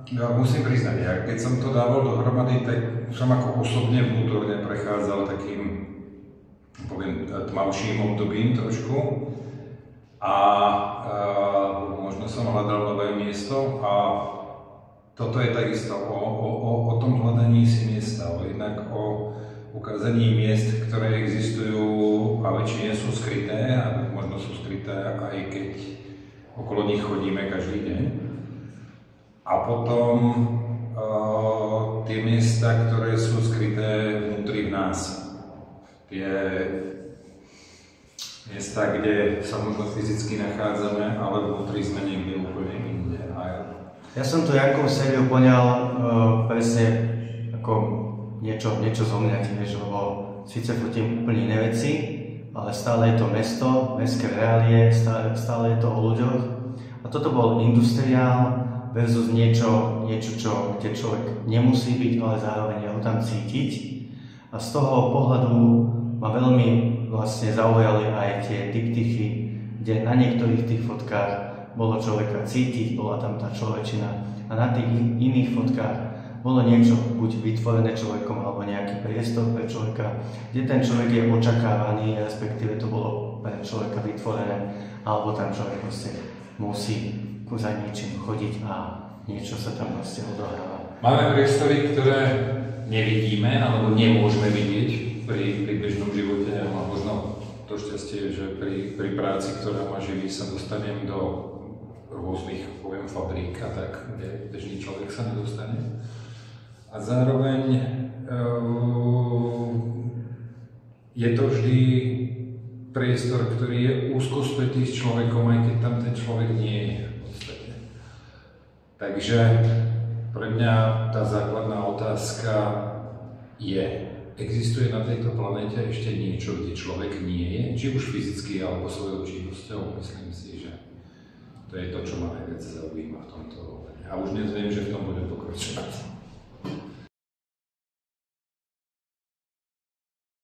Ja musím priznať, ja keď som to dával dohromady, tak som ako osobne vnútorne prechádzal takým, poviem, tmavším obdobím trošku a možno som hľadal nové miesto a toto je takisto o tom hľadaní si miesta, jednak o ukázaní miest, ktoré existujú a väčšine sú skryté a možno sú skryté aj keď okolo nich chodíme každý deň. A potom tie miesta, ktoré sú skryté vnútri v nás. Tie miesta, kde sa možno fyzicky nachádzame, ale vnútri sme niekde úplne inde. Ja som to Jankom sériu poňal presne ako niečo zo mňa tiež, lebo síce fotím úplne iné veci, ale stále je to mesto, mestské reálie, stále je to o ľuďoch. A toto bol industriál versus niečo, kde človek nemusí byť, ale zároveň ho tam cítiť. A z toho pohľadu ma veľmi vlastne zaujali aj tie diptychy, kde na niektorých tých fotkách bolo človeka cítiť, bola tam tá človečina a na tých iných fotkách bolo niečo buď vytvorené človekom alebo nejaký priestor pre človeka, kde ten človek je očakávaný, respektíve to bolo pre človeka vytvorené, alebo tam človek proste musí za niečím chodiť a niečo sa tam proste odohráva. Máme priestory, ktoré nevidíme alebo nemôžeme vidieť pri bežnom živote a možno to šťastie, že pri práci, ktorá ma živí, sa dostanem do rôznych, poviem, fabrík a tak, kde bežný človek sa nedostane. A zároveň je to vždy priestor, ktorý je úzko spätý s človekom, aj keď tam ten človek nie je v podstate. Takže pre mňa tá základná otázka je, existuje na tejto planéte ešte niečo, kde človek nie je, či už fyzicky alebo svojou činnosťou? Myslím si, že to je to, čo ma najviac zaujíma v tomto ohľade. A už dnes viem, že v tom budem pokračovať.